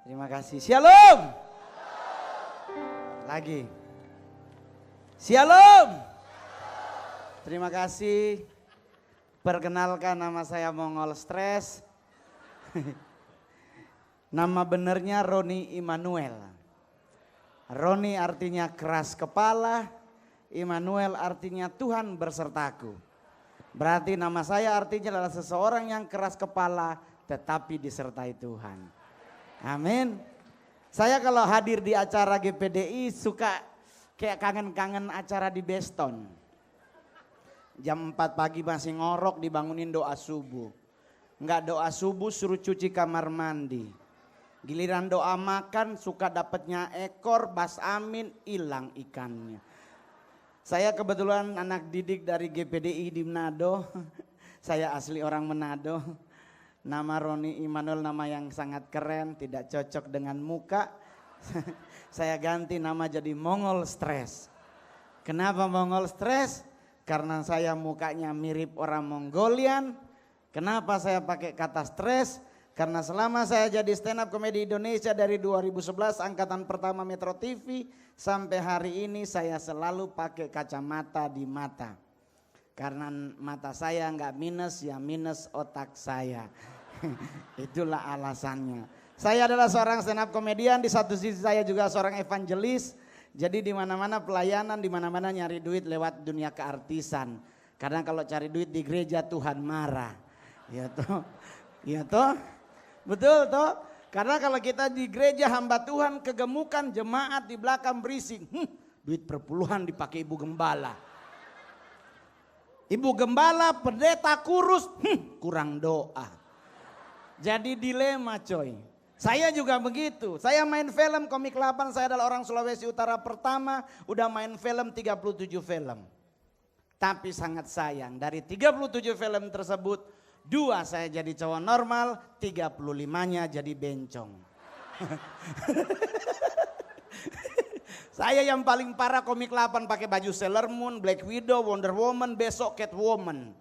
Terima kasih. Shalom. Lagi. Shalom. Terima kasih. Perkenalkan, nama saya Mongol Stres. Nama benernya Roni Immanuel. Roni artinya keras kepala, Immanuel artinya Tuhan bersertaku. Berarti nama saya artinya adalah seseorang yang keras kepala tetapi disertai Tuhan. Amin. Saya kalau hadir di acara GPDI suka kayak kangen-kangen acara di Beston. Jam 4 pagi masih ngorok dibangunin doa subuh. Enggak doa subuh suruh cuci kamar mandi. Giliran doa makan suka dapatnya ekor, bas amin, hilang ikannya. Saya kebetulan anak didik dari GPDI di Manado. Saya asli orang Manado. Nama Roni Immanuel nama yang sangat keren, tidak cocok dengan muka. Saya ganti nama jadi Mongol Stres. Kenapa Mongol Stres? Karena saya mukanya mirip orang Mongolian. Kenapa saya pakai kata stres? Karena selama saya jadi stand up comedy Indonesia dari 2011 angkatan pertama Metro TV sampai hari ini saya selalu pakai kacamata di mata. Karena mata saya nggak minus, ya minus otak saya. Itulah alasannya. Saya adalah seorang stand up komedian, di satu sisi saya juga seorang evangelis. Jadi di mana-mana pelayanan, di mana-mana nyari duit lewat dunia keartisan. Karena kalau cari duit di gereja Tuhan marah. Ya toh? Ya toh? Betul toh? Karena kalau kita di gereja hamba Tuhan kegemukan, jemaat di belakang berisik. Duit perpuluhan dipakai ibu gembala. Ibu gembala, pendeta kurus, kurang doa. Jadi dilema coy. Saya juga begitu. Saya main film Komik 8, saya adalah orang Sulawesi Utara pertama. Udah main film 37 film. Tapi sangat sayang dari 37 film tersebut 2 saya jadi cowok normal, 35-nya jadi bencong. Saya yang paling parah Komik 8 pakai baju Sailor Moon, Black Widow, Wonder Woman, besok Catwoman.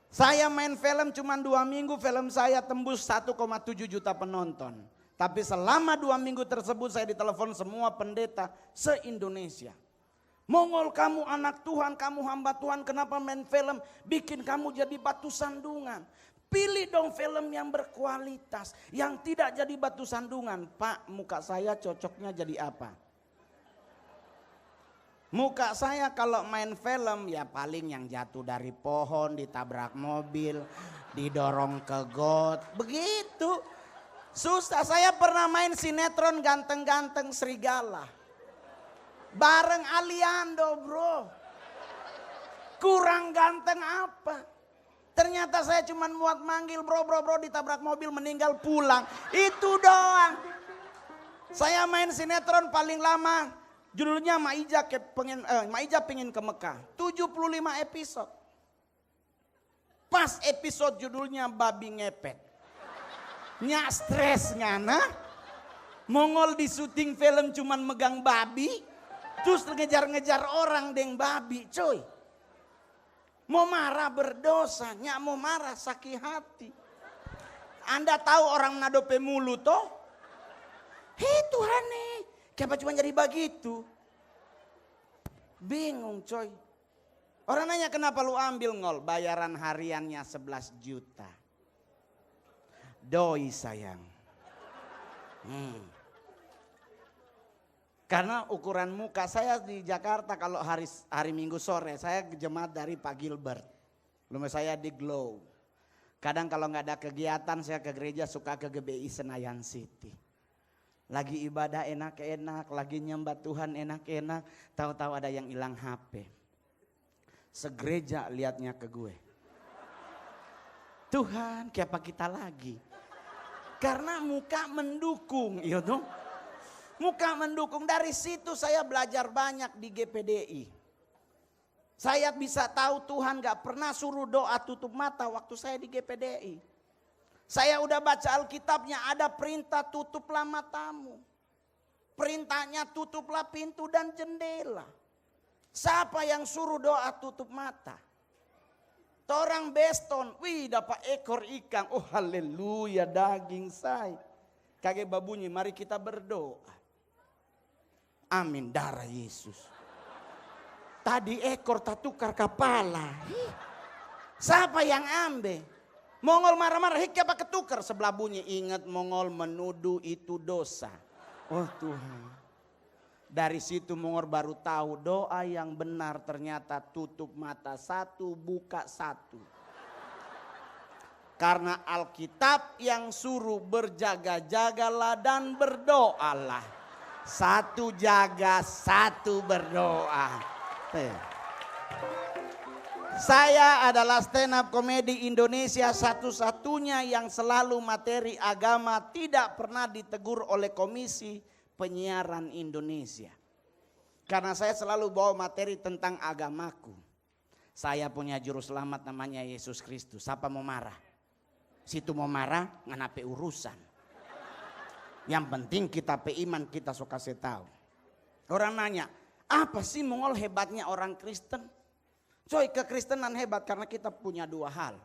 Saya main film cuma 2 minggu, film saya tembus 1,7 juta penonton. Tapi selama 2 minggu tersebut saya ditelepon semua pendeta se-Indonesia. Mongol, kamu anak Tuhan, kamu hamba Tuhan, kenapa main film bikin kamu jadi batu sandungan? Pilih dong film yang berkualitas, yang tidak jadi batu sandungan. Pak, muka saya cocoknya jadi apa? Muka saya kalau main film ya paling yang jatuh dari pohon, ditabrak mobil, didorong ke got, begitu. Susah, saya pernah main sinetron ganteng-ganteng serigala. Bareng Aliando bro. Kurang ganteng apa? Ternyata saya cuma muat manggil bro ditabrak mobil meninggal pulang. Itu doang. Saya main sinetron paling lama. Judulnya Maija pengen ke Mekah. 75 episode. Pas episode judulnya babi ngepet. Nyak stres ngana. Mongol di syuting film cuman megang babi. Terus ngejar-ngejar orang deng babi coy. Mau marah berdosa. Nyak mau marah sakit hati. Anda tahu orang Manado pemulu toh? Hei Tuhan nih. Kenapa cuma jadi begitu? Bingung coy. Orang nanya kenapa lu ambil ngol? Bayaran hariannya 11 juta. Doi sayang. Karena ukuran muka saya di Jakarta kalau hari Minggu sore saya jemaat dari Pak Gilbert. Rumah saya di Glow. Kadang kalau nggak ada kegiatan saya ke gereja suka ke GBI Senayan City. Lagi ibadah enak-enak, lagi nyembah Tuhan enak-enak, tahu-tahu ada yang hilang HP. Segereja liatnya ke gue. Tuhan, kenapa kita lagi? Karena muka mendukung, iya dong. Muka mendukung, dari situ saya belajar banyak di GPDI. Saya bisa tahu Tuhan gak pernah suruh doa tutup mata waktu saya di GPDI. Saya udah baca Alkitabnya, ada perintah tutuplah matamu. Perintahnya tutuplah pintu dan jendela. Siapa yang suruh doa tutup mata? Orang Beston, wih dapat ekor ikan. Oh haleluya daging saya. Kage babunyi, mari kita berdoa. Amin, darah Yesus. Tadi ekor tak tukar kepala. Siapa yang ambil? Mongol marah-marah, hikya apa ketukar? Sebelah bunyi, ingat Mongol menuduh itu dosa. Oh Tuhan. Dari situ Mongol baru tahu doa yang benar ternyata tutup mata satu, buka satu. Karena Alkitab yang suruh berjaga-jagalah dan berdoalah. Satu jaga, satu berdoa. Saya adalah stand up komedi Indonesia satu-satunya yang selalu materi agama tidak pernah ditegur oleh Komisi Penyiaran Indonesia. Karena saya selalu bawa materi tentang agamaku. Saya punya juru selamat namanya Yesus Kristus. Siapa mau marah? Situ mau marah, nganape urusan. Yang penting kita pe iman, kita suka kasih tahu. Orang nanya, apa sih Mongol hebatnya orang Kristen? Coy, kekristenan hebat karena kita punya dua hal.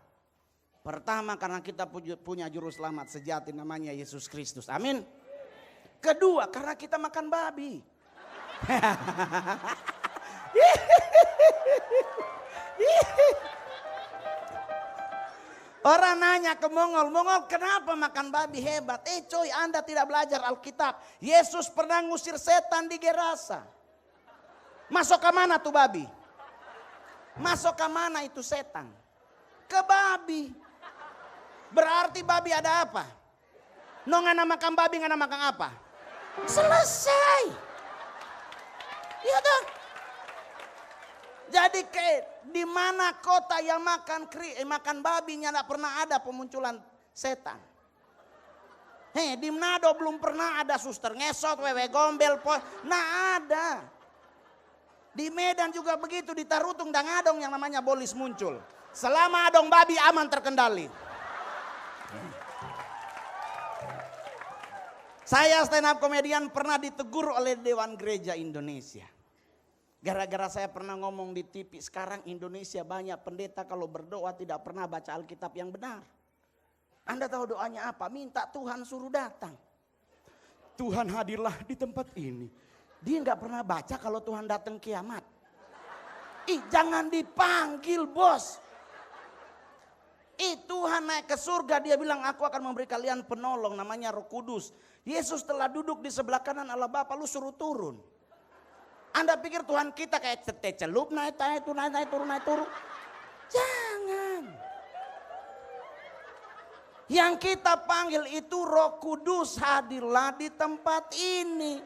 Pertama, karena kita punya juru selamat sejati namanya Yesus Kristus. Amin. Kedua, karena kita makan babi. Orang nanya ke Mongol, Mongol kenapa makan babi hebat? Coy, Anda tidak belajar Alkitab. Yesus pernah ngusir setan di Gerasa. Masuk ke mana tuh babi? Masuk ke mana itu setan? Ke babi. Berarti babi ada apa? No ngana makan babi, ngana makan apa? Selesai. Iya dong. Jadi di mana kota yang makan babinya tidak pernah ada pemunculan setan. Di Manado belum pernah ada suster ngesot, wewe gombel, nah ada. Di Medan juga begitu, di Tarutung dan Adong yang namanya bolis muncul. Selama adong babi aman terkendali. Saya stand up komedian pernah ditegur oleh Dewan Gereja Indonesia. Gara-gara saya pernah ngomong di TV, sekarang Indonesia banyak pendeta kalau berdoa tidak pernah baca Alkitab yang benar. Anda tahu doanya apa? Minta Tuhan suruh datang. Tuhan hadirlah di tempat ini. Dia nggak pernah baca kalau Tuhan datang kiamat. Jangan dipanggil bos. Tuhan naik ke surga, dia bilang aku akan memberi kalian penolong namanya Roh Kudus. Yesus telah duduk di sebelah kanan Allah Bapa, lu suruh turun. Anda pikir Tuhan kita kayak celup naik turun. Jangan. Yang kita panggil itu Roh Kudus, hadirlah di tempat ini.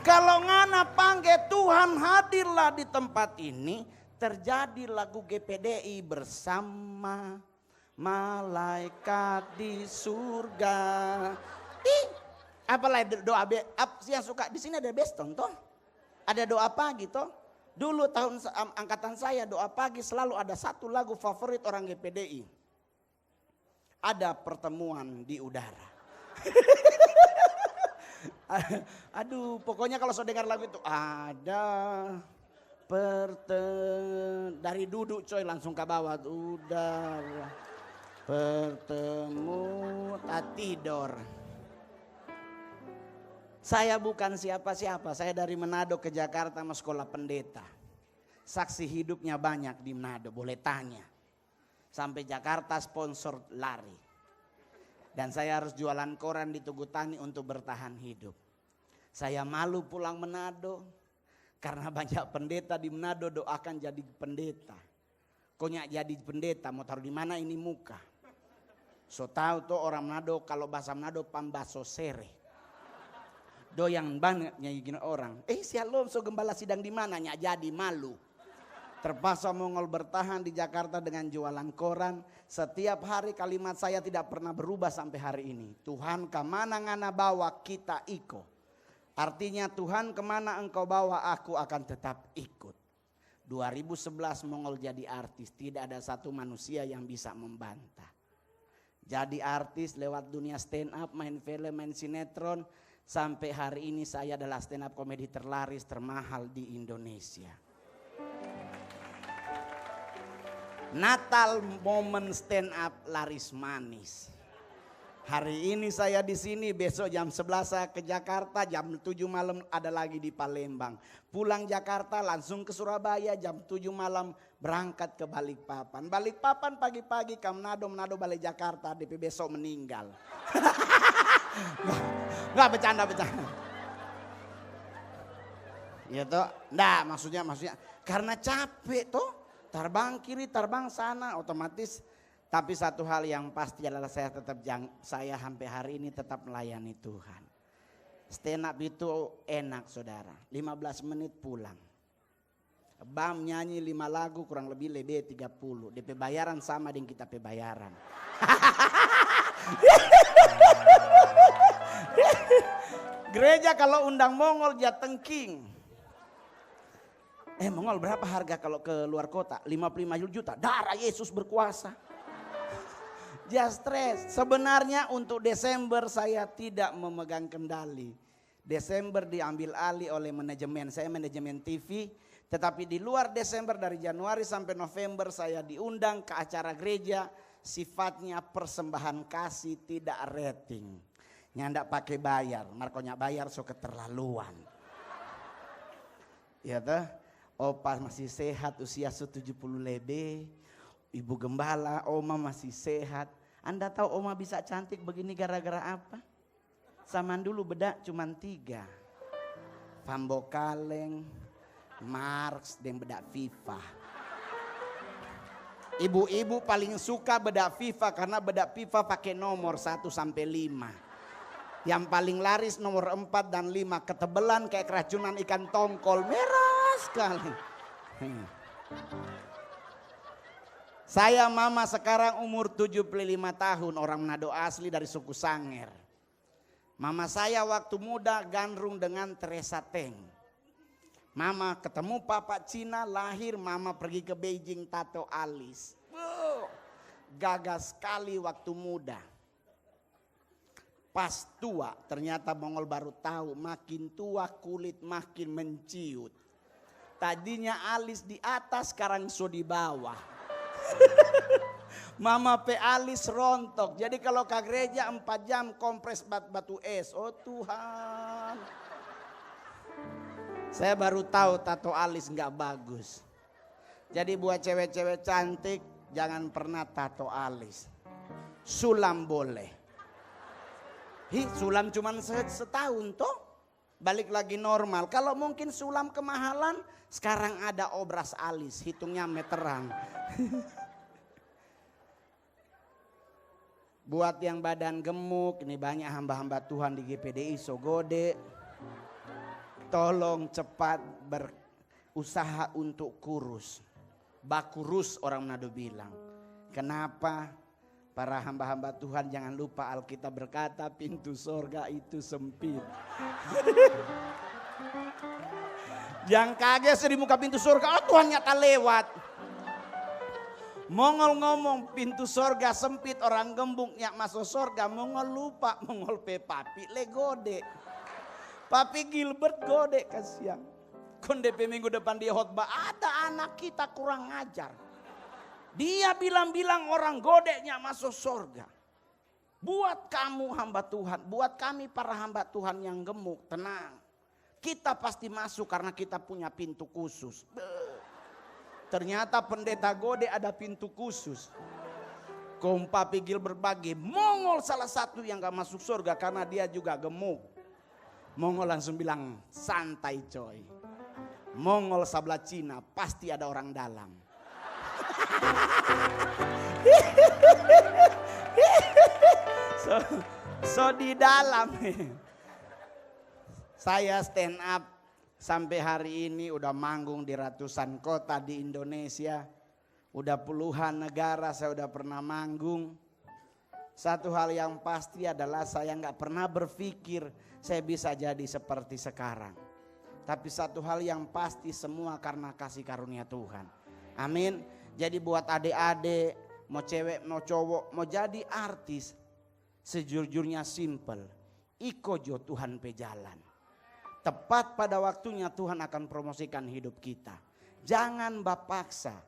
Kalau ngana panggil Tuhan hadirlah di tempat ini, terjadi lagu GPDI bersama malaikat di surga. Apalagi doa yang suka di sini ada beston toh. Ada doa pagi toh. Dulu tahun angkatan saya doa pagi selalu ada satu lagu favorit orang GPDI. Ada pertemuan di udara. Aduh, pokoknya kalau saya dengar lagu itu ada dari duduk coy langsung ke bawah udara. Bertemu tak tidur. Saya bukan siapa-siapa, saya dari Manado ke Jakarta mau sekolah pendeta. Saksi hidupnya banyak di Manado, boleh tanya. Sampai Jakarta sponsor lari. Dan saya harus jualan koran di Tugu Tani untuk bertahan hidup. Saya malu pulang Manado karena banyak pendeta di Manado doakan jadi pendeta. Konya jadi pendeta mau taruh di mana ini muka. So tahu tuh orang Manado kalau bahasa Manado pambaso sere. Doyan banget nyanyiin orang. Shalom, so gembala sidang di mana? Nyak jadi malu. Terpaksa Mongol bertahan di Jakarta dengan jualan koran. Setiap hari kalimat saya tidak pernah berubah sampai hari ini. Tuhan kemana ngana bawa kita ikut. Artinya Tuhan kemana engkau bawa aku akan tetap ikut. 2011 Mongol jadi artis. Tidak ada satu manusia yang bisa membantah. Jadi artis lewat dunia stand up, main film, main sinetron. Sampai hari ini saya adalah stand up komedi terlaris, termahal di Indonesia. Natal momen stand up laris manis. Hari ini saya di sini, besok jam 11 saya ke Jakarta, jam 7 malam ada lagi di Palembang. Pulang Jakarta langsung ke Surabaya, jam 7 malam berangkat ke Balikpapan. Balikpapan pagi-pagi ke Manado, Manado balik Jakarta, DP besok meninggal. Nggak bercanda. Ya toh, nggak maksudnya karena capek toh, terbang kiri, terbang sana, otomatis. Tapi satu hal yang pasti adalah saya sampai hari ini tetap melayani Tuhan. Stand up itu enak saudara, 15 menit pulang. Bam nyanyi 5 lagu kurang lebih 30. DP bayaran sama dengan kita bayaran. Gereja kalau undang Mongol jatengking. Mongol berapa harga kalau ke luar kota? 55 juta. Darah Yesus berkuasa. Just stress. Sebenarnya untuk Desember saya tidak memegang kendali. Desember diambil alih oleh manajemen. Saya manajemen TV. Tetapi di luar Desember dari Januari sampai November saya diundang ke acara gereja. Sifatnya persembahan kasih, tidak rating. Nyandak pakai bayar. Markonya bayar so keterlaluan. Ya toh. Opa masih sehat usia 70 lebih. Ibu gembala, oma masih sehat. Anda tahu oma bisa cantik begini gara-gara apa? Zaman dulu bedak cuma 3. Fambo Kaleng, Marx, dan bedak FIFA. Ibu-ibu paling suka bedak FIFA karena bedak FIFA pakai nomor 1 sampai 5. Yang paling laris nomor 4 dan 5. Ketebelan kayak keracunan ikan tongkol, merah sekali. Saya mama sekarang umur 75 tahun, orang Manado asli dari suku Sanger. Mama saya waktu muda gandrung dengan Teresa Teng. Mama ketemu papa Cina, lahir mama pergi ke Beijing tato alis. Gagah sekali waktu muda. Pas tua ternyata Mongol baru tahu makin tua kulit makin menciut. Tadinya alis di atas sekarang so di bawah. Mama pe alis rontok. Jadi kalau ke gereja 4 jam kompres batu es. Oh Tuhan. Saya baru tahu tato alis nggak bagus. Jadi buat cewek-cewek cantik jangan pernah tato alis. Sulam boleh. Sulam cuma setahun toh. Balik lagi normal. Kalau mungkin sulam kemahalan, sekarang ada obras alis, hitungnya meteran. Buat yang badan gemuk, ini banyak hamba-hamba Tuhan di GPDI Sogode. Tolong cepat berusaha untuk kurus. Bakurus orang Manado bilang. Kenapa? Para hamba-hamba Tuhan jangan lupa Alkitab berkata pintu sorga itu sempit. Jangan kaget di muka pintu sorga, oh Tuhan nyata lewat. Mongol ngomong pintu sorga sempit, orang gembung nyak masuk sorga. Mongol lupa, Mongol pe papi le gode. Papi Gilbert gode kasihan. Kondepe minggu depan di khotbah, ada anak kita kurang ajar. Dia bilang-bilang orang godeknya masuk surga. Buat kamu hamba Tuhan, buat kami para hamba Tuhan yang gemuk, tenang. Kita pasti masuk karena kita punya pintu khusus. Ternyata pendeta gode ada pintu khusus. Kompa Pigil berbagi, Mongol salah satu yang gak masuk surga karena dia juga gemuk. Mongol langsung bilang, santai coy. Mongol sebelah Cina pasti ada orang dalam. So di dalam. Saya stand up sampai hari ini udah manggung di ratusan kota di Indonesia. Udah puluhan negara saya udah pernah manggung. Satu hal yang pasti adalah saya gak pernah berpikir saya bisa jadi seperti sekarang. Tapi satu hal yang pasti semua karena kasih karunia Tuhan. Amin. Jadi buat adik-adik, mau cewek, mau cowok, mau jadi artis, sejujurnya simple. Ikojo Tuhan pe jalan. Tepat pada waktunya Tuhan akan promosikan hidup kita. Jangan bapaksa.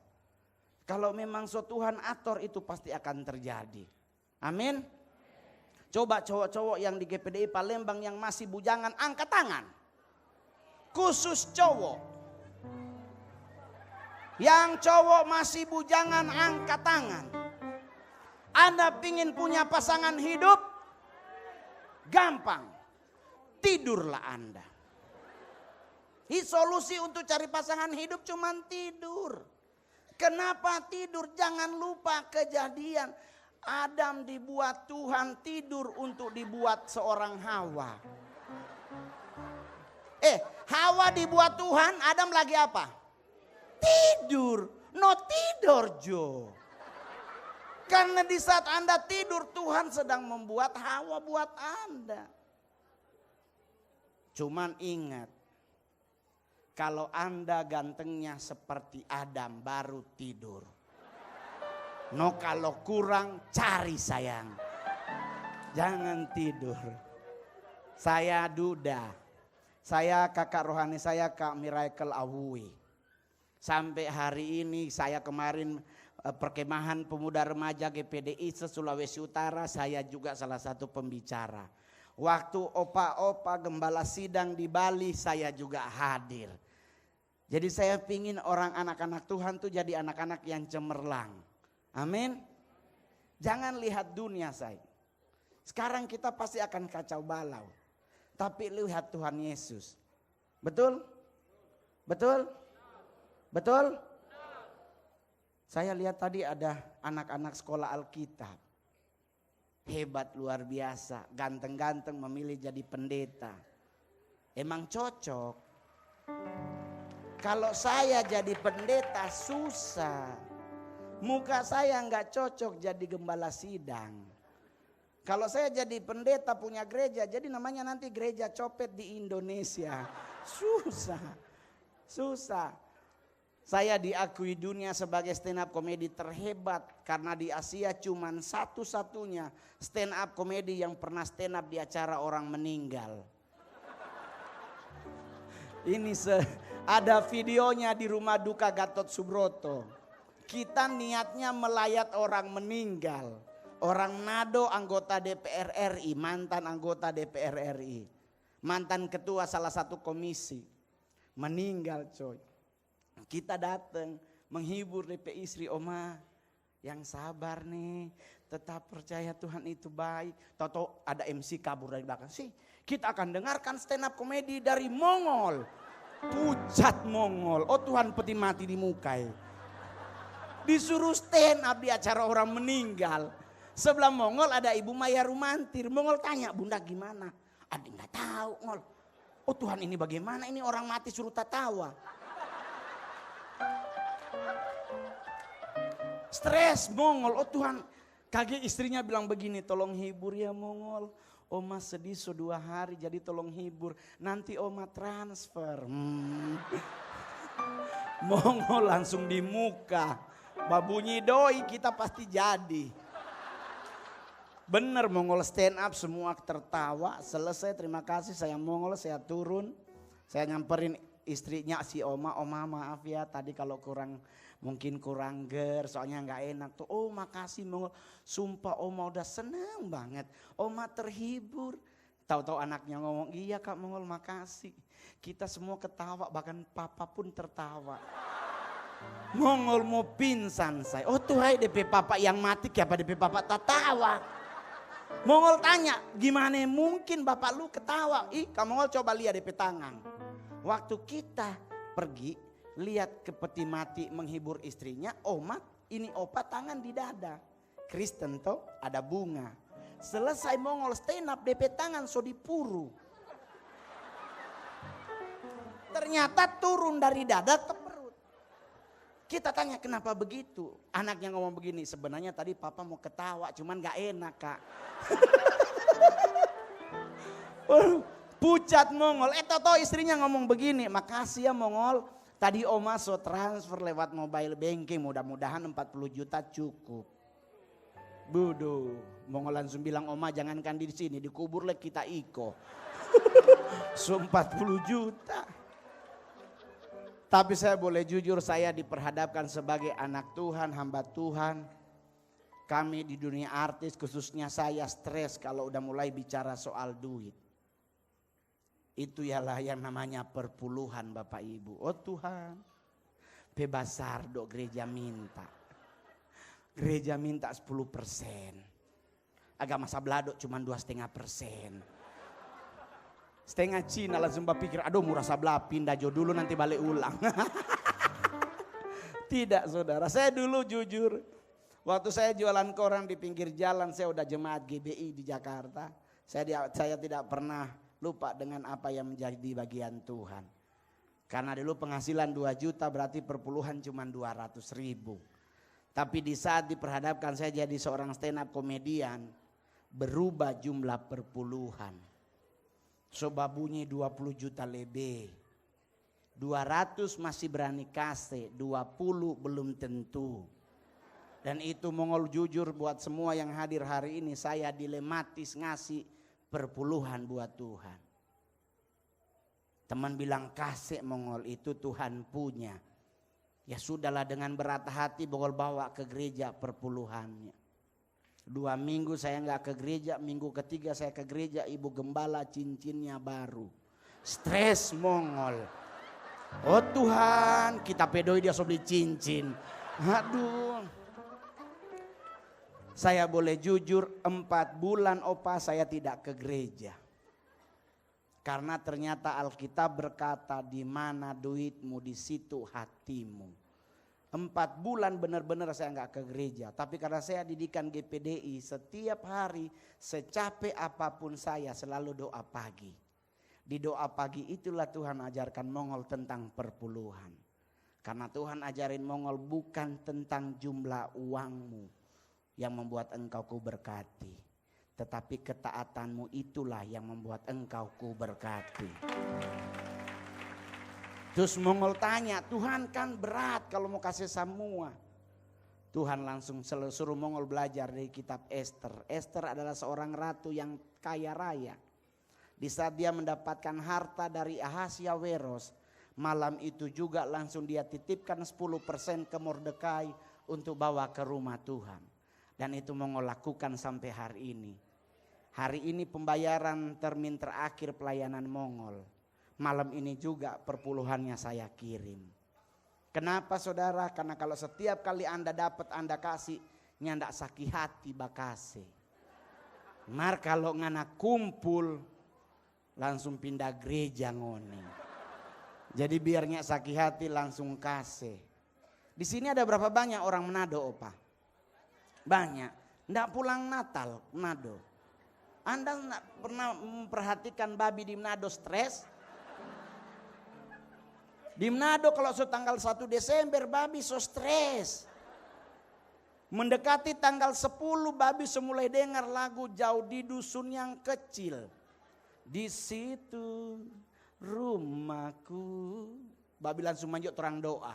Kalau memang so Tuhan atur itu pasti akan terjadi. Amin. Coba cowok-cowok yang di GPDI Palembang yang masih bujangan angkat tangan. Khusus cowok. Yang cowok masih bujangan angkat tangan. Anda pingin punya pasangan hidup? Gampang. Tidurlah Anda. Solusi untuk cari pasangan hidup cuman tidur. Kenapa tidur? Jangan lupa kejadian. Adam dibuat Tuhan tidur untuk dibuat seorang Hawa. Hawa dibuat Tuhan, Adam lagi apa? Tidur. No tidur Jo. Karena di saat Anda tidur Tuhan sedang membuat Hawa buat Anda. Cuman ingat. Kalau Anda gantengnya seperti Adam baru tidur. No kalau kurang cari sayang. Jangan tidur. Saya Duda. Saya kakak rohani saya Kak Miracle Awui. Sampai hari ini saya kemarin perkemahan pemuda remaja GPDI Sulawesi Utara. Saya juga salah satu pembicara. Waktu opa-opa gembala sidang di Bali saya juga hadir. Jadi saya pingin orang anak-anak Tuhan tuh jadi anak-anak yang cemerlang. Amin. Jangan lihat dunia saya. Sekarang kita pasti akan kacau balau. Tapi lihat Tuhan Yesus. Betul? Betul? Betul? Saya lihat tadi ada anak-anak sekolah Alkitab. Hebat luar biasa. Ganteng-ganteng memilih jadi pendeta. Emang cocok. Kalau saya jadi pendeta susah. Muka saya nggak cocok jadi gembala sidang. Kalau saya jadi pendeta punya gereja, jadi namanya nanti gereja copet di Indonesia. Susah. Saya diakui dunia sebagai stand up komedi terhebat. Karena di Asia cuman satu-satunya stand up komedi yang pernah stand up di acara orang meninggal. Ini ada videonya di rumah duka Gatot Subroto. Kita niatnya melayat orang meninggal. Orang Nado anggota DPR RI, mantan anggota DPR RI. Mantan ketua salah satu komisi. Meninggal coy. Kita datang menghibur DP istri, Oma yang sabar nih. Tetap percaya Tuhan itu baik. Tahu-tahu ada MC kabur dari belakang. Kita akan dengarkan stand up komedi dari Mongol. Pucat Mongol. Oh Tuhan peti mati di mukai. Disuruh stand up di acara orang meninggal. Sebelah Mongol ada Ibu Maya Rumantir. Mongol tanya, Bunda gimana? Adik nggak tahu Mongol. Oh Tuhan ini bagaimana? Ini orang mati suruh tertawa. Stres Mongol. Oh Tuhan. Kaget istrinya bilang begini, tolong hibur ya Mongol. Oma sedih 2 hari jadi tolong hibur. Nanti Oma transfer. Mongol langsung di muka. Babunyi doi kita pasti jadi. Bener Mongol stand up semua tertawa. Selesai terima kasih saya Mongol saya turun. Saya nyamperin istrinya si Oma. Oma maaf ya tadi kalau mungkin kurang ger soalnya gak enak tuh. Oh makasih Mongol. Sumpah Oma udah seneng banget. Oma terhibur. Tahu-tahu anaknya ngomong iya Kak Mongol makasih. Kita semua ketawa bahkan papa pun tertawa. Mongol mau pingsan saya. Oh tuh hai DP papa yang mati apa DP papa tertawa. Mongol tanya gimana mungkin bapak lu ketawa. Kamu Mongol coba lihat DP tangan. Waktu kita pergi lihat ke peti mati menghibur istrinya. Oma ini opa tangan di dada. Kristen toh ada bunga. Selesai Mongol stand up DP tangan so dipuru. Ternyata turun dari dada ke perut. Kita tanya kenapa begitu? Anaknya ngomong begini, sebenarnya tadi papa mau ketawa cuman gak enak Kak. Pucat Mongol. Tahu istrinya ngomong begini, makasih ya Mongol. Tadi Oma so transfer lewat mobile banking, mudah-mudahan 40 juta cukup. Bodoh. Mongol langsung bilang Oma jangankan di sini, dikubur lagi kita iko. So 40 juta. Tapi saya boleh jujur saya diperhadapkan sebagai anak Tuhan, hamba Tuhan. Kami di dunia artis, khususnya saya, stres kalau udah mulai bicara soal duit. Itu ialah yang namanya perpuluhan Bapak Ibu. Oh Tuhan, bebasar dok gereja minta. Gereja minta 10%. Agama Sablado cuma 2,5%. Setengah Cina langsung berpikir, aduh murah Sabla, pindah jo dulu nanti balik ulang. Tidak saudara, saya dulu jujur. Waktu saya jualan koran di pinggir jalan, saya udah jemaat GBI di Jakarta. Saya tidak pernah lupa dengan apa yang menjadi bagian Tuhan. Karena dulu penghasilan 2 juta berarti perpuluhan cuma 200.000. Tapi di saat diperhadapkan saya jadi seorang stand up komedian, berubah jumlah perpuluhan. Coba bunyi 20 juta lebih. 200 masih berani kasih, 20 belum tentu. Dan itu Mongol jujur buat semua yang hadir hari ini, saya dilematis ngasih perpuluhan buat Tuhan. Teman bilang kasih Mongol, itu Tuhan punya. Ya sudahlah, dengan berat hati Mongol bawa ke gereja perpuluhannya. 2 minggu saya nggak ke gereja, minggu ketiga saya ke gereja, ibu gembala cincinnya baru. Stres Mongol. Oh Tuhan, kita pedoi dia so beli cincin. Aduh. Saya boleh jujur 4 bulan opa saya tidak ke gereja. Karena ternyata Alkitab berkata di mana duitmu di situ hatimu. 4 bulan benar-benar saya nggak ke gereja. Tapi karena saya didikan GPDI, setiap hari secapek apapun saya selalu doa pagi. Di doa pagi itulah Tuhan ajarkan Mongol tentang perpuluhan. Karena Tuhan ajarin Mongol bukan tentang jumlah uangmu yang membuat engkau kuberkati, tetapi ketaatanmu itulah yang membuat engkau kuberkati. Terus Mongol tanya, Tuhan kan berat kalau mau kasih semua. Tuhan langsung suruh Mongol belajar dari kitab Esther. Esther adalah seorang ratu yang kaya raya. Di saat dia mendapatkan harta dari Ahasyaweros, malam itu juga langsung dia titipkan 10% ke Mordekai untuk bawa ke rumah Tuhan. Dan itu Mongol lakukan sampai hari ini. Hari ini pembayaran termin terakhir pelayanan Mongol. Malam ini juga perpuluhannya saya kirim. Kenapa saudara? Karena kalau setiap kali Anda dapat Anda kasih, nyandak sakit hati bakase. Mar kalau ngana kumpul langsung pindah gereja ngoni. Jadi biarnya sakit hati langsung kasih. Di sini ada berapa banyak orang Manado opa? Banyak. Nggak pulang Natal Manado. Anda nggak pernah memperhatikan babi di Manado stres? Di Manado kalau tanggal 1 Desember babi so stres. Mendekati tanggal 10 babi semulai dengar lagu Jauh di Dusun yang Kecil. Di situ rumahku. Babi langsung manjut terang doa.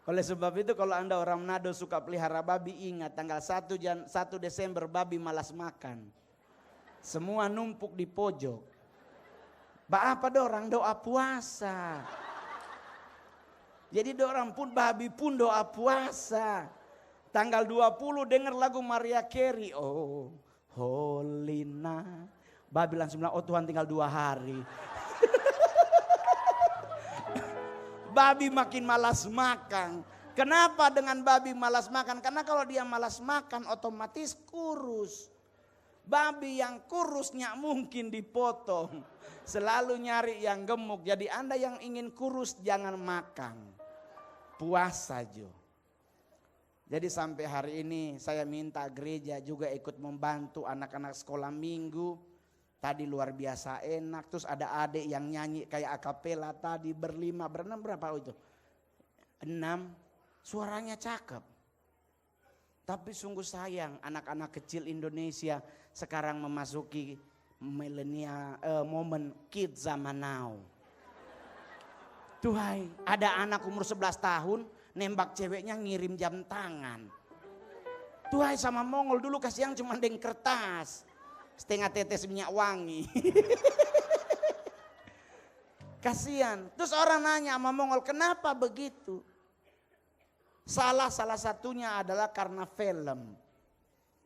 Oleh sebab itu kalau Anda orang Manado suka pelihara babi, ingat tanggal 1 Desember babi malas makan. Semua numpuk di pojok. Apa dorang doa puasa. Jadi dorang pun babi pun doa puasa. Tanggal 20 dengar lagu Mariah Carey. Oh holy night. Babi langsung bilang, oh Tuhan tinggal 2 hari. Babi makin malas makan. Kenapa dengan babi malas makan? Karena kalau dia malas makan otomatis kurus. Babi yang kurusnya mungkin dipotong. Selalu nyari yang gemuk. Jadi Anda yang ingin kurus jangan makan. Puasa jo. Jadi sampai hari ini saya minta gereja juga ikut membantu anak-anak sekolah minggu. Tadi luar biasa enak. Terus ada adik yang nyanyi kayak akapela tadi berlima, berenam berapa itu? 6. Suaranya cakep. Tapi sungguh sayang anak-anak kecil Indonesia sekarang memasuki milenial momen kids zaman now. Tuhai, ada anak umur 11 tahun nembak ceweknya ngirim jam tangan. Tuhai sama Mongol dulu kasih yang cuma deng kertas. Setengah tetes minyak wangi. . Kasihan. Terus orang nanya sama Mongol, kenapa begitu? Salah satunya adalah karena film.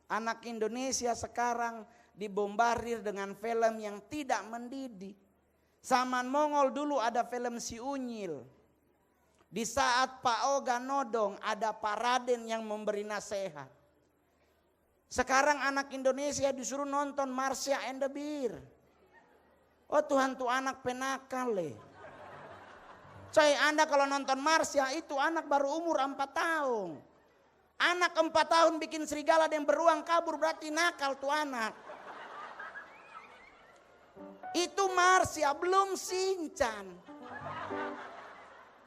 Anak Indonesia sekarang dibombardir dengan film yang tidak mendidik. Zaman Mongol dulu ada film Si Unyil. Di saat Pak Oga nodong ada Pak Raden yang memberi nasihat. Sekarang anak Indonesia disuruh nonton Marsha and the Bear. Oh Tuhan, tuh anak penakal Coy, Anda kalau nonton Marsha itu anak baru umur 4 tahun. Anak 4 tahun bikin serigala yang beruang kabur, berarti nakal tuh anak. Itu Marsha, belum Shinchan.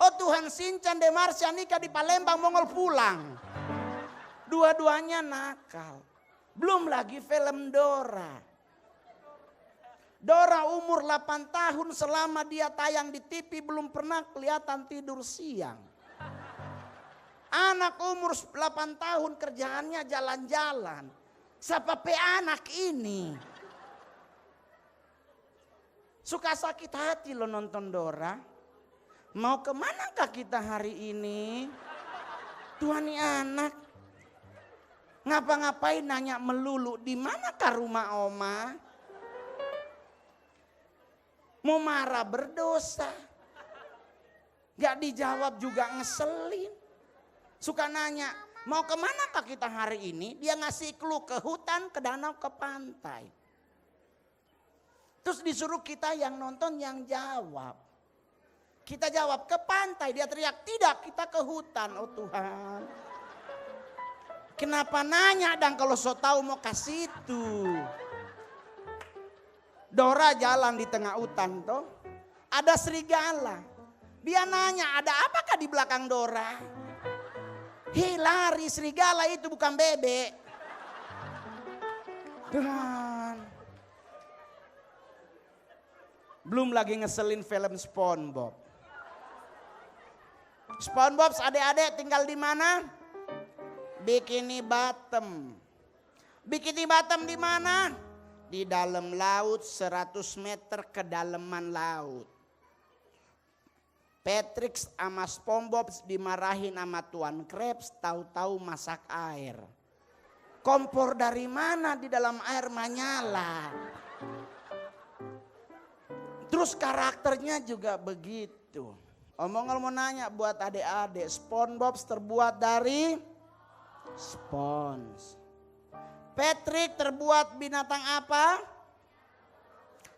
Oh Tuhan, Shinchan dan Marsha nikah di Palembang, Mongol pulang. Dua-duanya nakal. Belum lagi film Dora. Dora umur 8 tahun, selama dia tayang di TV belum pernah kelihatan tidur siang. Anak umur 8 tahun kerjaannya jalan-jalan. Siapa pe anak ini? Suka sakit hati lo nonton Dora. Mau kemanakah kita hari ini? Tuhan, ini anak ngapa-ngapain nanya melulu, di manakah rumah oma? Mau marah berdosa. Gak dijawab juga ngeselin. Suka nanya, mau kemanakah kita hari ini? Dia ngasih clue ke hutan, ke danau, ke pantai. Terus disuruh kita yang nonton yang jawab. Kita jawab ke pantai, dia teriak tidak, kita ke hutan. Oh Tuhan. Kenapa nanya dan kalau so tahu mau kasih itu. Dora jalan di tengah hutan toh. Ada serigala. Dia nanya, ada apakah di belakang Dora? Lari, serigala itu bukan bebek. Tuhan. Belum lagi ngeselin film SpongeBob. SpongeBob adik-adik tinggal di mana? Bikini Bottom. Bikini Bottom di mana? Di dalam laut 100 meter kedalaman laut. Patrick sama SpongeBob dimarahin sama Tuan Krabs, tahu-tahu masak air. Kompor dari mana di dalam air menyala. Terus karakternya juga begitu. Omong mau nanya buat adik-adik, SpongeBob terbuat dari spons. Patrick terbuat binatang apa?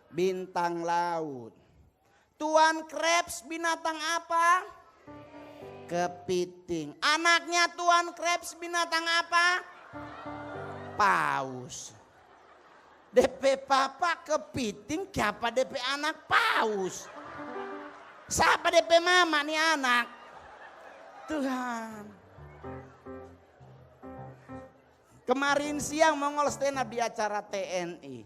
Bintang laut. Tuan Krabs binatang apa? Kepiting. Anaknya Tuan Krabs binatang apa? Paus. DP papa kepiting, siapa DP anak paus? Siapa DP mama nih anak? Tuhan. Kemarin siang Mongol stand up di acara TNI.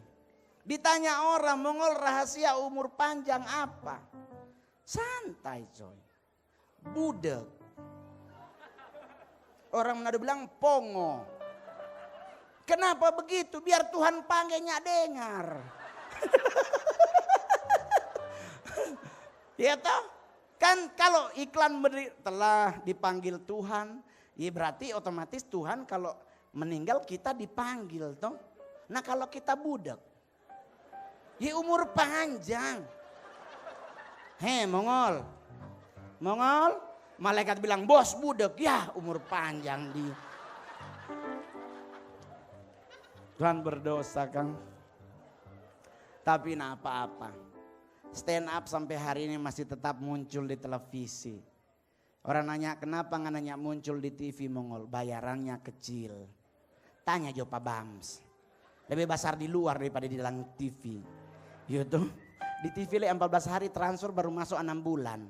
Ditanya orang, Mongol rahasia umur panjang apa? Santai coy. Budek. Orang Manado bilang pongo. Kenapa begitu? Biar Tuhan panggilnya dengar. Ya toh? Kan kalau iklan telah dipanggil Tuhan, ya berarti otomatis Tuhan kalau meninggal kita dipanggil toh. Nah kalau kita budak, ya umur panjang. Mongol. Mongol, malaikat bilang bos budak, ya umur panjang dia. Tuhan berdosa Kang. Tapi nah apa-apa. Stand up sampai hari ini masih tetap muncul di televisi. Orang nanya kenapa nggak nanya muncul di TV Mongol? Bayarannya kecil. Tanya Jopa Bams. Lebih besar di luar daripada di dalam TV. Gitu. Di TV 14 hari transfer baru masuk 6 bulan.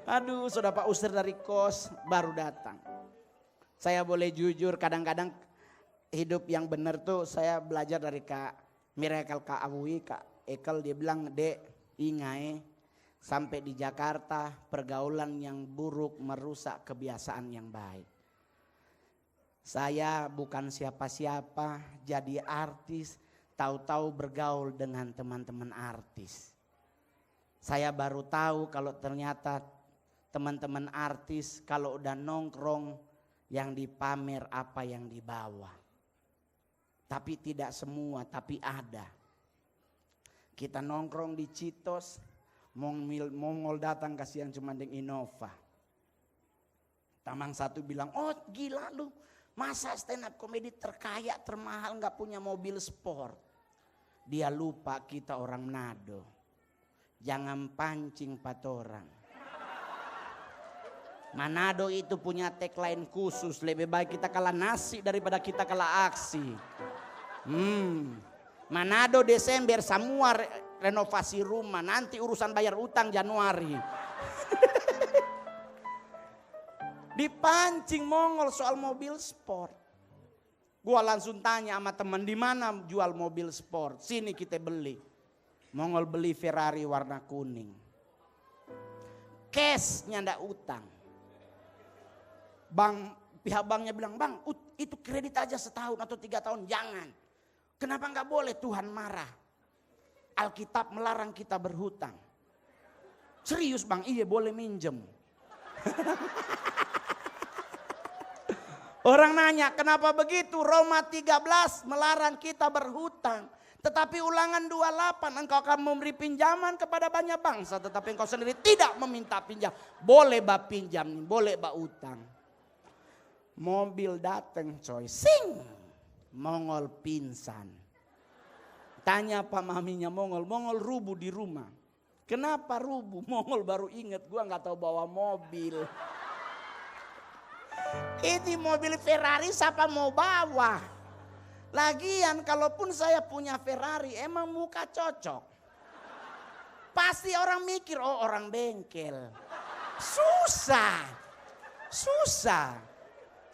Aduh, sudah Pak usir dari kos baru datang. Saya boleh jujur kadang-kadang hidup yang benar tuh saya belajar dari Kak Miracle, Kak Awui, Kak Ekel. Dia bilang, Dek ingai sampai di Jakarta pergaulan yang buruk merusak kebiasaan yang baik. Saya bukan siapa-siapa, jadi artis, tahu-tahu bergaul dengan teman-teman artis. Saya baru tahu kalau ternyata teman-teman artis kalau udah nongkrong yang dipamer apa yang dibawa. Tapi tidak semua, tapi ada. Kita nongkrong di Citos, Mongol datang kasih yang cuma deng Innova. Tamang satu bilang, oh gila lu, masa stand up komedi terkaya, termahal gak punya mobil sport. Dia lupa kita orang Manado. Jangan pancing patorang. Manado itu punya tagline khusus, lebih baik kita kalah nasi daripada kita kalah aksi. Manado Desember semua renovasi rumah, nanti urusan bayar utang Januari. Dipancing Mongol soal mobil sport. Gua langsung tanya sama teman, di mana jual mobil sport? Sini kita beli. Mongol beli Ferrari warna kuning. Cashnya ndak utang. Pihak banknya bilang, bang itu kredit aja setahun atau 3 tahun, jangan. Kenapa nggak boleh? Tuhan marah. Alkitab melarang kita berhutang. Serius bang, iya boleh minjem. Orang nanya kenapa begitu? Roma 13 melarang kita berhutang. Tetapi Ulangan 28, engkau akan memberi pinjaman kepada banyak bangsa, tetapi engkau sendiri tidak meminta pinjam. Boleh ba pinjam, boleh ba utang. Mobil dateng coy, sing. Mongol pingsan. Tanya pak maminya Mongol rubuh di rumah. Kenapa rubuh? Mongol baru inget, gua gak tahu bawa mobil. Ini mobil Ferrari siapa mau bawa? Lagian kalaupun saya punya Ferrari emang muka cocok. Pasti orang mikir oh orang bengkel. Susah.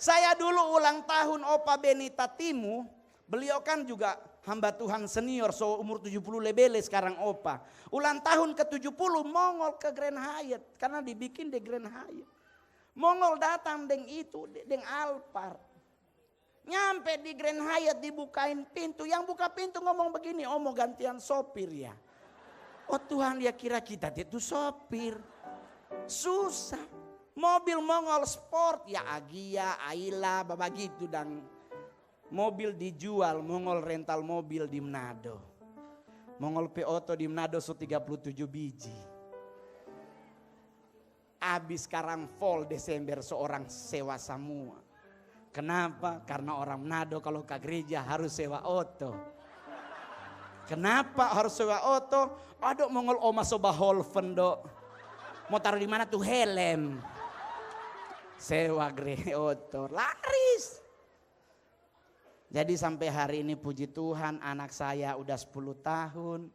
Saya dulu ulang tahun Opa Benita Timu. Beliau kan juga hamba Tuhan senior, so umur 70 lebele sekarang Opa. Ulang tahun ke-70 Mongol ke Grand Hyatt. Karena dibikin di Grand Hyatt. Mongol datang deng itu, deng Alphard. Nyampe di Grand Hyatt dibukain pintu. Yang buka pintu ngomong begini, oh mau gantian sopir ya. Oh Tuhan dia kira kita itu sopir. Susah. Mobil Mongol sport ya Agia, Ayla, begitu dan mobil dijual. Mongol rental mobil di Manado. Mongol P-Auto di Manado 37 biji. Abis sekarang fall Desember seorang sewa semua. Kenapa? Karena orang Manado kalau ke gereja harus sewa oto. Kenapa harus sewa oto? Aduh Mongol oma soba holven do. Mau taruh di mana tuh helm? Sewa gereja oto, laris. Jadi sampai hari ini puji Tuhan anak saya udah 10 tahun.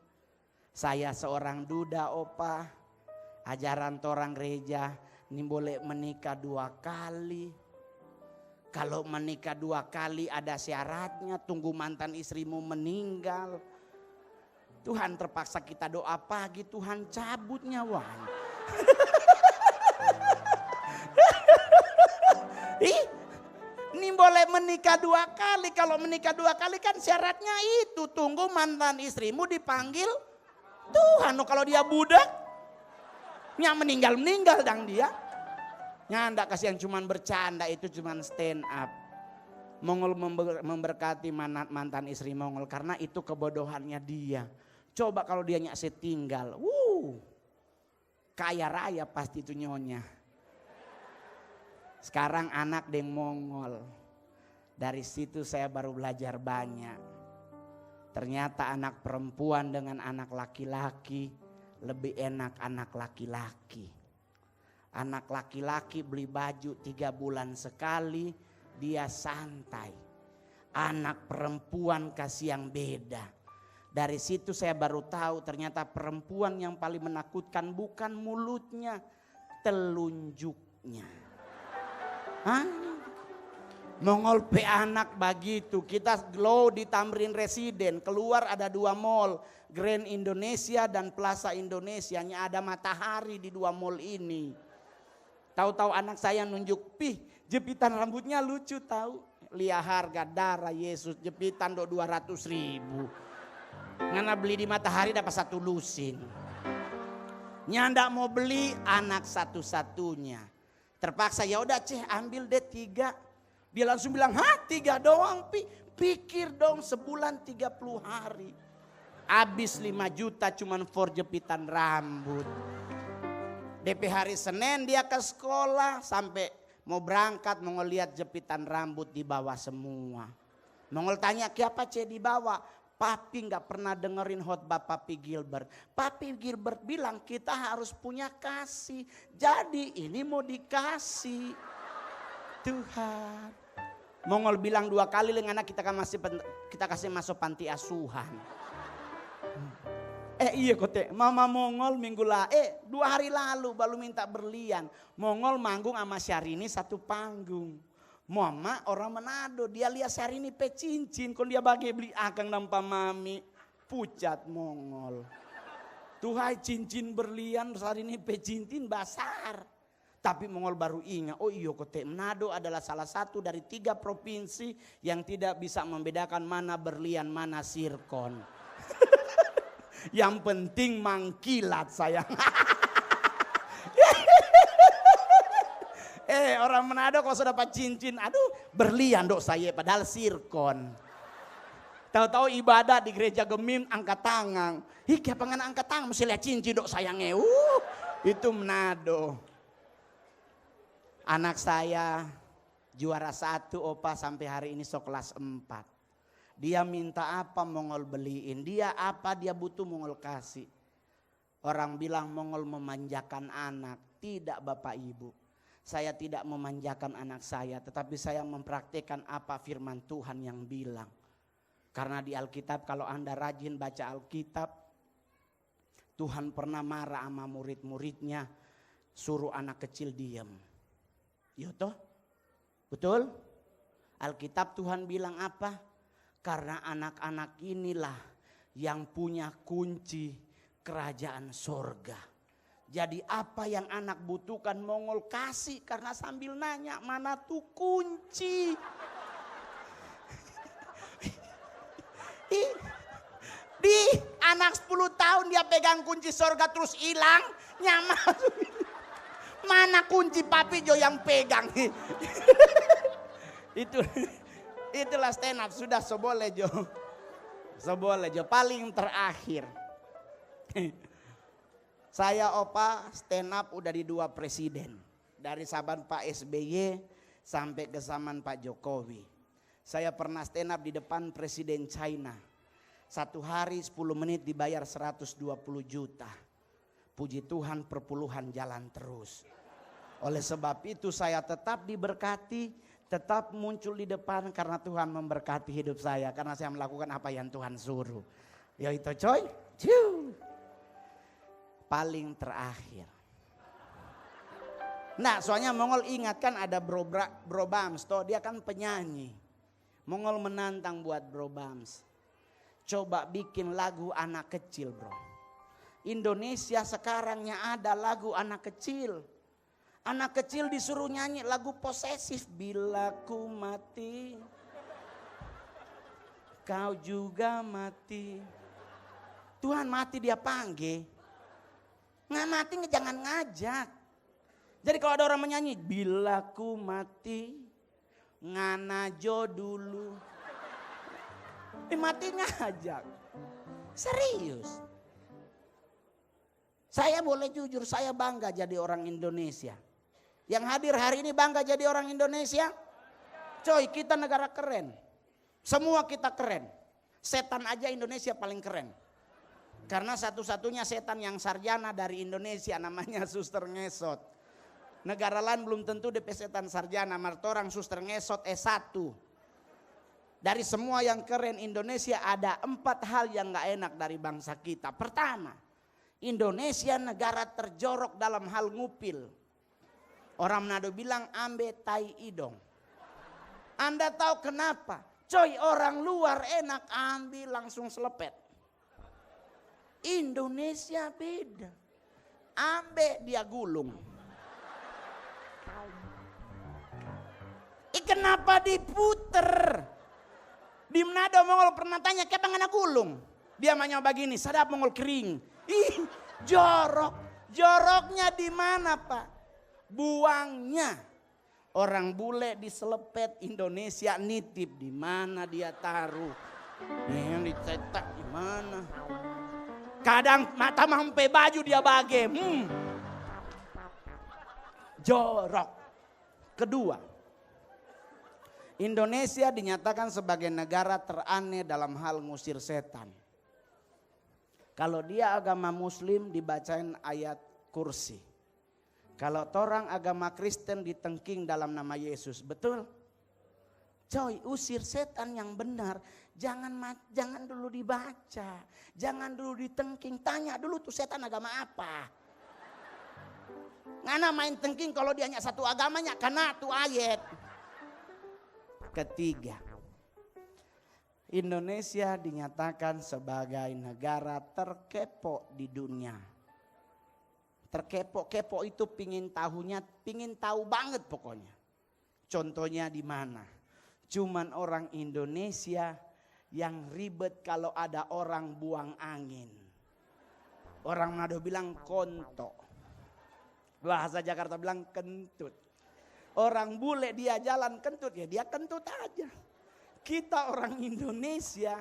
Saya seorang duda opa. Ajaran torang gereja ini boleh menikah 2 kali. Kalau menikah 2 kali ada syaratnya, tunggu mantan istrimu meninggal. Tuhan terpaksa kita doa pagi, Tuhan cabut nyawanya. Ini boleh menikah 2 kali, kalau menikah 2 kali kan syaratnya itu, tunggu mantan istrimu dipanggil Tuhan. Kalau dia budak, meninggal dang dia. Nyandak kasih yang cuman bercanda itu cuman stand up. Mongol memberkati mantan istri Mongol karena itu kebodohannya dia. Coba kalau dia nyak setinggal, kaya raya pasti itu nyonya. Sekarang anak deng Mongol. Dari situ saya baru belajar banyak. Ternyata anak perempuan dengan anak laki-laki lebih enak anak laki-laki. Anak laki-laki beli baju 3 bulan sekali, dia santai. Anak perempuan kasih yang beda. Dari situ saya baru tahu ternyata perempuan yang paling menakutkan bukan mulutnya, telunjuknya. Mongol pe anak begitu. Kita glow di Tamrin Residen, keluar ada 2 mall, Grand Indonesia dan Plaza Indonesia. Ada matahari di 2 mall ini. Tahu-tahu anak saya nunjuk, jepitan rambutnya lucu tahu. Lihat harga darah Yesus jepitan 200.000. Ngana beli di matahari dapat 1 lusin. Nyanda mau beli, anak satu-satunya. Terpaksa ya udah Ceh ambil deh 3. Dia langsung bilang, hah 3 doang Pi? Pikir dong sebulan 30 hari. Habis 5 juta cuman for jepitan rambut. DP hari Senin dia ke sekolah sampai mau berangkat mau ngeliat jepitan rambut di bawah semua. Mongol tanya kenapa Ceh di bawah? Papi gak pernah dengerin khotbah Papi Gilbert. Papi Gilbert bilang kita harus punya kasih. Jadi ini mau dikasih. Tuhan. Mongol bilang 2 kali dengan anak kita kasih masuk panti asuhan. Iya kote, mama Mongol minggu 2 hari lalu baru minta berlian. Mongol manggung sama Syahrini 1 panggung. Mama orang Manado, dia lihat Syahrini pe cincin, kon dia bagi beli akang nampak mami, pucat Mongol. Tuhai cincin berlian Syahrini pe cincin basar. Tapi Mongol baru ingat, oh iya kote Manado adalah salah satu dari 3 provinsi yang tidak bisa membedakan mana berlian mana sirkon. Yang penting mangkilat sayang. Orang Manado kalau sudah dapat cincin, aduh berlian dok saya padahal sirkon. Tahu-tahu ibadah di gereja Gemim angkat tangan. Kenapa nggak angkat tangan mesti lihat cincin dok sayangnya. Itu Manado. Anak saya juara 1 opa sampai hari ini so kelas 4. Dia minta apa Mongol beliin. Dia apa dia butuh Mongol kasih. Orang bilang Mongol memanjakan anak. Tidak Bapak Ibu. Saya tidak memanjakan anak saya, tetapi saya mempraktikkan apa firman Tuhan yang bilang. Karena di Alkitab kalau Anda rajin baca Alkitab, Tuhan pernah marah sama murid-muridnya, suruh anak kecil diam. Iya toh? Betul? Alkitab Tuhan bilang apa? Karena anak-anak inilah yang punya kunci kerajaan sorga. Jadi apa yang anak butuhkan Mongol kasih karena sambil nanya mana tuh kunci. Di anak 10 tahun dia pegang kunci sorga terus hilang. Nyaman. Mana kunci Papi Jo yang pegang. Itulah stand up sudah seboleh Jo. Seboleh Jo paling terakhir. Saya opa stand up udah di 2 presiden. Dari zaman Pak SBY sampai ke zaman Pak Jokowi. Saya pernah stand up di depan presiden China. 1 hari 10 menit dibayar 120 juta. Puji Tuhan perpuluhan jalan terus. Oleh sebab itu saya tetap diberkati. Tetap muncul di depan karena Tuhan memberkati hidup saya. Karena saya melakukan apa yang Tuhan suruh. Yaitu coy. Ciu. Paling terakhir. Nah soalnya Mongol ingat kan ada Bro Bams toh dia kan penyanyi. Mongol menantang buat Bro Bams. Coba bikin lagu anak kecil bro. Indonesia sekarangnya ada lagu anak kecil. Anak kecil disuruh nyanyi lagu posesif. Bila ku mati kau juga mati. Tuhan mati dia panggil. Nggak mati jangan ngajak. Jadi kalau ada orang menyanyi, bila ku mati, nganajo dulu. Mati ngajak. Serius. Saya boleh jujur, saya bangga jadi orang Indonesia. Yang hadir hari ini bangga jadi orang Indonesia. Coy, kita negara keren. Semua kita keren. Setan aja Indonesia paling keren. Karena satu-satunya setan yang sarjana dari Indonesia namanya Suster Ngesot. Negara lain belum tentu DP setan sarjana. Martorang Suster Ngesot S1. Dari semua yang keren Indonesia ada 4 hal yang gak enak dari bangsa kita. Pertama, Indonesia negara terjorok dalam hal ngupil. Orang Manado bilang ambe tai idong. Anda tahu kenapa? Coy orang luar enak ambil langsung selepet. Indonesia beda. Ambe dia gulung. Kenapa diputer? Di Manado Mongol pernah tanya, kenapa ngana gulung? Dia nanya begini, sadap Mongol kering. Ih, jorok. Joroknya di mana Pak? Buangnya. Orang bule diselepet, Indonesia nitip, di mana dia taruh? Yang dicetak di mana? Kadang mata sampai baju dia bage. Jorok. Kedua, Indonesia dinyatakan sebagai negara teraneh dalam hal ngusir setan. Kalau dia agama Muslim dibacain ayat kursi. Kalau orang agama Kristen ditengking dalam nama Yesus, betul? Coy, usir setan yang benar. Jangan dulu dibaca, jangan dulu ditengking. Tanya dulu tuh setan agama apa. Ngana main tengking kalau dia hanya satu agamanya karena tuh ayat. Ketiga, Indonesia dinyatakan sebagai negara terkepo di dunia. Terkepo-kepo itu pingin tahu banget pokoknya. Contohnya di mana? Cuman orang Indonesia yang ribet kalau ada orang buang angin. Orang Manado bilang konto. Bahasa Jakarta bilang kentut. Orang bule dia jalan kentut, ya dia kentut aja. Kita orang Indonesia,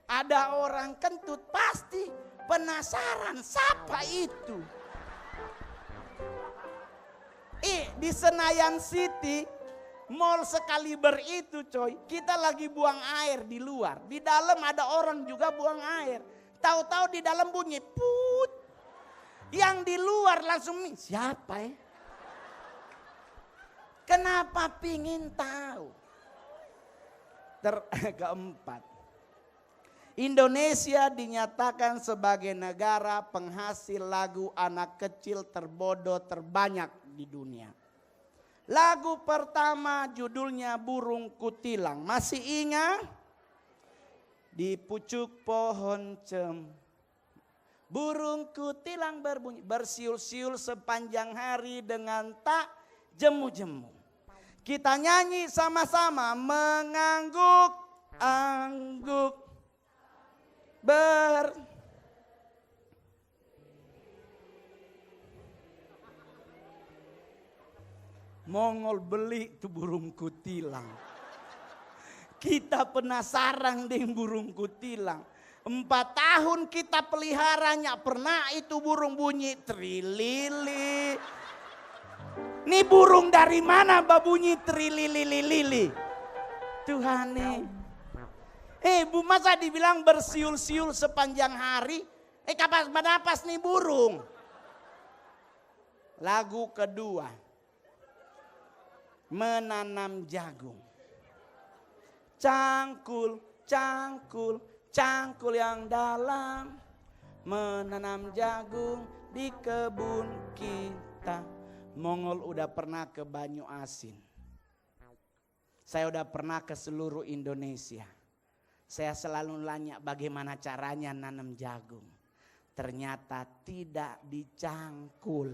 ada orang kentut pasti penasaran siapa itu. Di Senayan City, mall sekaliber itu coy, kita lagi buang air di luar. Di dalam ada orang juga buang air. Tahu-tahu di dalam bunyi put. Yang di luar langsung siapa ya? Kenapa pingin tahu? Keempat, Indonesia dinyatakan sebagai negara penghasil lagu anak kecil terbodoh terbanyak di dunia. Lagu pertama judulnya Burung Kutilang. Masih ingat? Di pucuk pohon cem, burung kutilang berbunyi, bersiul-siul sepanjang hari dengan tak jemu-jemu. Kita nyanyi sama-sama, mengangguk-angguk Mongol beli tuh burung kutilang. Kita penasaran dengan burung kutilang. 4 tahun kita peliharanya, pernah itu burung bunyi trilili. Nih burung dari mana babunyi trilili? Tuhan nih. Bu masa dibilang bersiul-siul sepanjang hari? Kapan menapas nih burung? Lagu kedua, menanam jagung. Cangkul, cangkul, cangkul yang dalam, menanam jagung di kebun kita. Mongol udah pernah ke Banyu Asin. Saya udah pernah ke seluruh Indonesia. Saya selalu nanya bagaimana caranya nanam jagung. Ternyata tidak dicangkul.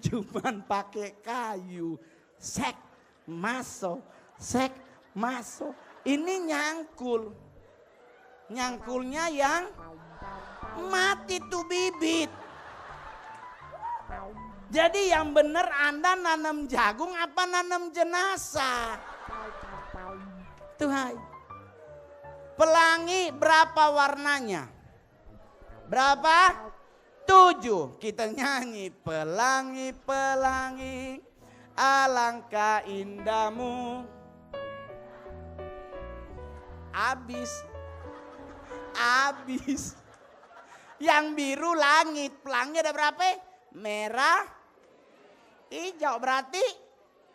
Cuman pakai kayu. Sek, masuk, sek, masuk. Ini nyangkul. Nyangkulnya yang mati tuh bibit. Jadi yang benar Anda nanam jagung apa nanam jenazah? Tuhan. Pelangi berapa warnanya? Berapa? 7. Kita nyanyi pelangi, pelangi, alangkah indahmu. Abis. Yang biru langit, pelangi ada berapa? Merah, hijau, berarti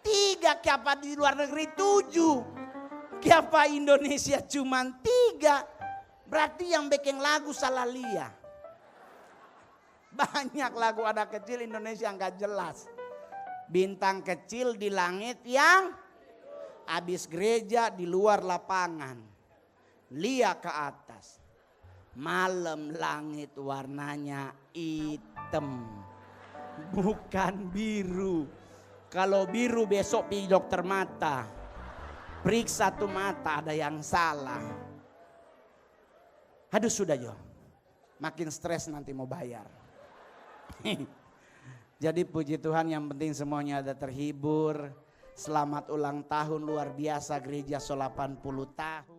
3. Kiapa di luar negeri 7. Kiapa Indonesia cuma 3. Berarti yang bikin lagu salah lihat. Banyak lagu anak kecil Indonesia yang gak jelas. Bintang kecil di langit yang habis gereja di luar lapangan. Lihat ke atas. Malam langit warnanya hitam. Bukan biru. Kalau biru besok pergi dokter mata. Periksa tuh mata ada yang salah. Aduh sudah Jo. Makin stres nanti mau bayar. Jadi puji Tuhan, yang penting semuanya ada terhibur. Selamat ulang tahun luar biasa gereja 80 tahun.